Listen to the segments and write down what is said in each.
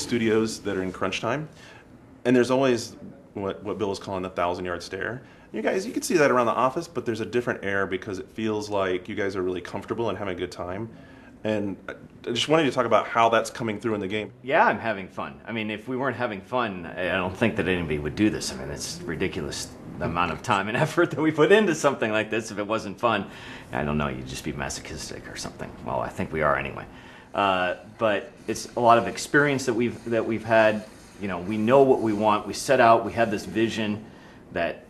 studios that are in crunch time, and there's always what Bill is calling the 1,000-yard stare. You guys, you can see that around the office, but there's a different air because it feels like you guys are really comfortable and having a good time. And I just wanted to talk about how that's coming through in the game. Yeah, I'm having fun. I mean, if we weren't having fun, I don't think that anybody would do this. I mean, it's ridiculous the amount of time and effort that we put into something like this. If it wasn't fun, I don't know, you'd just be masochistic or something. Well, I think we are anyway. But it's a lot of experience that we've had. You know, we know what we want. We set out. We have this vision that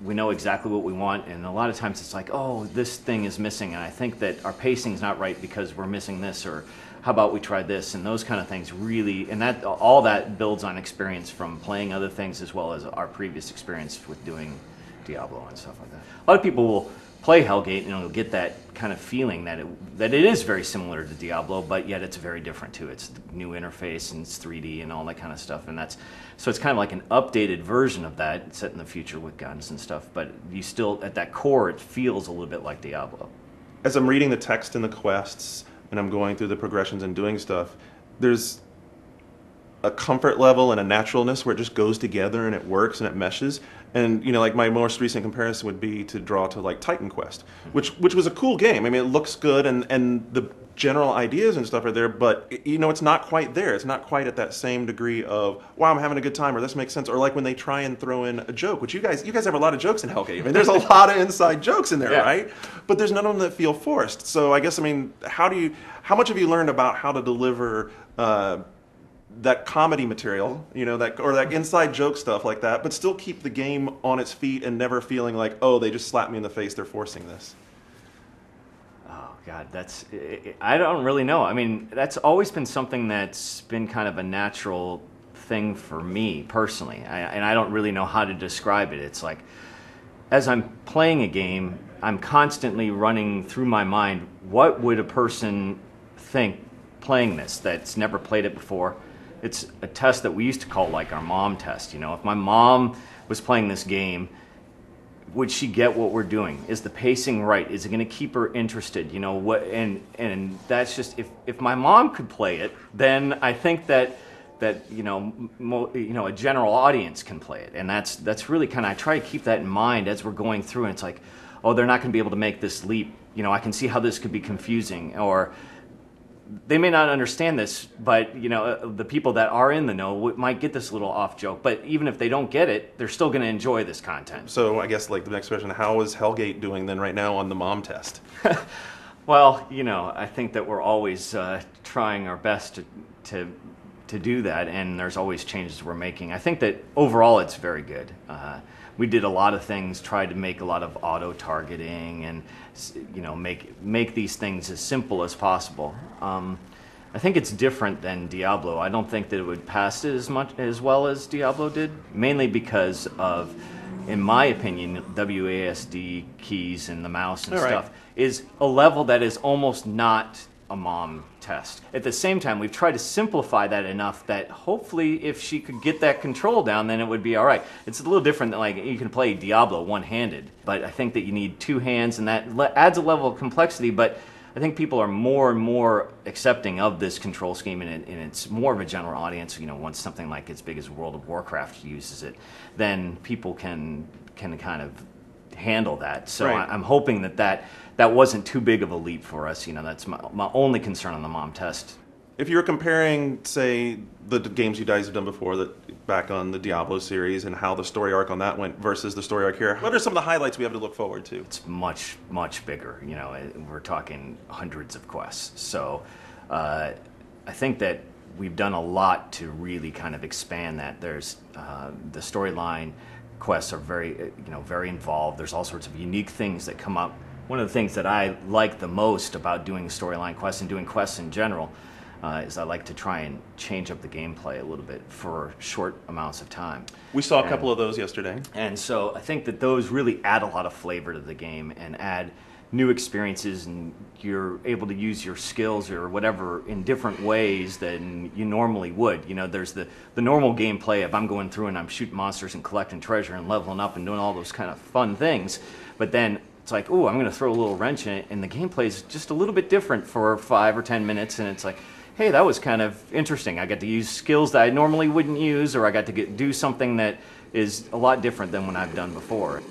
we know exactly what we want, and a lot of times it's like, oh, this thing is missing, and I think that our pacing's not right because we're missing this, or how about we try this, and those kind of things really, and that all that builds on experience from playing other things as well as our previous experience with doing Diablo and stuff like that. A lot of people will play Hellgate and you'll get that kind of feeling that it is very similar to Diablo, but yet it's very different too. It's the new interface and it's 3D and all that kind of stuff, and so it's kind of like an updated version of that set in the future with guns and stuff, but you still, at that core, it feels a little bit like Diablo. As I'm reading the text in the quests and I'm going through the progressions and doing stuff, there's a comfort level and a naturalness where it just goes together and it works and it meshes. And you know, like my most recent comparison would be to draw to like Titan Quest, which was a cool game. I mean, it looks good and the general ideas and stuff are there, but you know, it's not quite there. It's not quite at that same degree of, wow, I'm having a good time, or this makes sense, or like when they try and throw in a joke, which you guys have a lot of jokes in Hellgate. I mean, there's a lot of inside jokes in there, yeah. Right? But there's none of them that feel forced. So I guess, I mean, how much have you learned about how to deliver that comedy material, you know, or that inside joke stuff like that, but still keep the game on its feet and never feeling like, oh, they just slapped me in the face, they're forcing this? Oh God, I don't really know. I mean, that's always been something that's been kind of a natural thing for me personally, and I don't really know how to describe it. It's like, as I'm playing a game, I'm constantly running through my mind, what would a person think playing this that's never played it before? It's a test that we used to call like our mom test. You know, if my mom was playing this game, would she get what we're doing? Is the pacing right? Is it going to keep her interested? You know what? And that's just, if my mom could play it, then I think that you know a general audience can play it. And that's really kind of, I try to keep that in mind as we're going through. And it's like, oh, they're not going to be able to make this leap. You know, I can see how this could be confusing, or they may not understand this, but you know, the people that are in the know might get this little off joke. But even if they don't get it, they're still going to enjoy this content. So I guess like the next question: how is Hellgate doing then right now on the mom test? Well, you know, I think that we're always trying our best to do that, and there's always changes we're making. I think that overall it's very good. We did a lot of things, tried to make a lot of auto targeting, and you know, make these things as simple as possible. I think it's different than Diablo. I don't think that it would pass it as well as Diablo did, mainly because of, in my opinion, WASD keys and the mouse and stuff is a level that is almost not a mom test. At the same time, we've tried to simplify that enough that hopefully if she could get that control down, then it would be all right. It's a little different than like you can play Diablo one-handed, but I think that you need two hands, and that adds a level of complexity, but I think people are more and more accepting of this control scheme, and it's more of a general audience. You know, once something like as big as World of Warcraft uses it, then people can kind of handle that. So right. I'm hoping that wasn't too big of a leap for us. You know, that's my only concern on the mom test. If you were comparing, say, the games you guys have done before, back on the Diablo series, and how the story arc on that went versus the story arc here, what are some of the highlights we have to look forward to? It's much, much bigger. You know, we're talking hundreds of quests. So I think that we've done a lot to really kind of expand that. There's the storyline quests are very involved. There's all sorts of unique things that come up. One of the things that I like the most about doing storyline quests and doing quests in general is I like to try and change up the gameplay a little bit for short amounts of time. We saw a couple of those yesterday. And so I think that those really add a lot of flavor to the game and add new experiences, and you're able to use your skills or whatever in different ways than you normally would. You know, there's the normal gameplay of I'm going through and I'm shooting monsters and collecting treasure and leveling up and doing all those kind of fun things. But then it's like, oh, I'm going to throw a little wrench in it, and the gameplay is just a little bit different for 5 or 10 minutes, and it's like, hey, that was kind of interesting. I got to use skills that I normally wouldn't use, or I got to do something that is a lot different than what I've done before.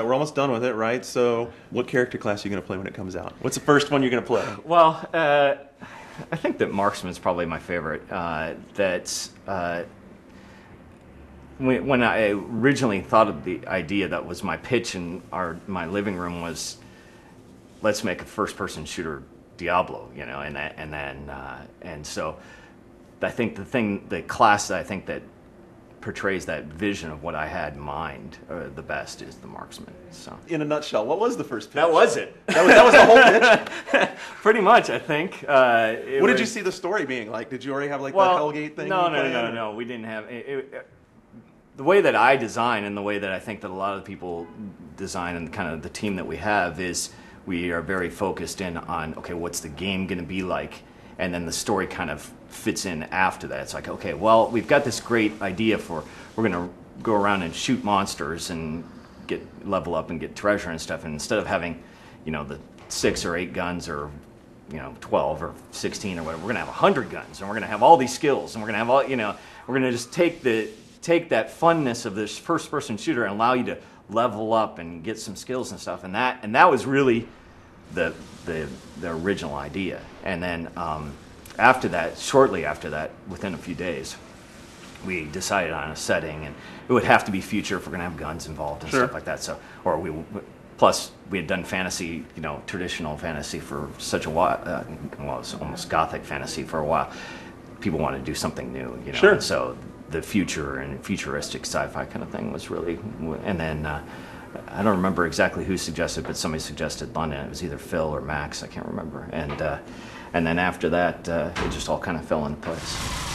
We're almost done with it, right? So what character class are you going to play when it comes out? What's the first one you're going to play? Well, I think that Marksman's probably my favorite. When I originally thought of the idea, that was my pitch in my living room, was let's make a first-person shooter Diablo, you know, and so I think the class that I think that portrays that vision of what I had in mind the best is the Marksman. So, In a nutshell, what was the first pitch? that was it. That was the whole pitch? Pretty much, I think. What did you see the story being like? Did you already have like the Hellgate thing? No. We didn't have it. The way that I design, and the way that I think that a lot of people design, and kind of the team that we have, is we are very focused in on, okay, what's the game going to be like? And then the story kind of fits in after that. It's like, okay, well, we've got this great idea for, we're going to go around and shoot monsters and level up and get treasure and stuff. And instead of having, you know, the 6 or 8 guns, or, you know, 12 or 16 or whatever, we're going to have 100 guns, and we're going to have all these skills, and we're going to have all, you know, we're going to just take that funness of this first-person shooter and allow you to level up and get some skills and stuff. And that was really the original idea. And then after that, shortly after that, within a few days, we decided on a setting, and it would have to be future if we're going to have guns involved and stuff like that. So, plus we had done fantasy, you know, traditional fantasy for such a while. Well, it was almost gothic fantasy for a while. People wanted to do something new, you know. Sure. And so the future and futuristic sci-fi kind of thing was really, and then I don't remember exactly who suggested, but somebody suggested London. It was either Phil or Max, I can't remember. And then after that, it just all kind of fell into place.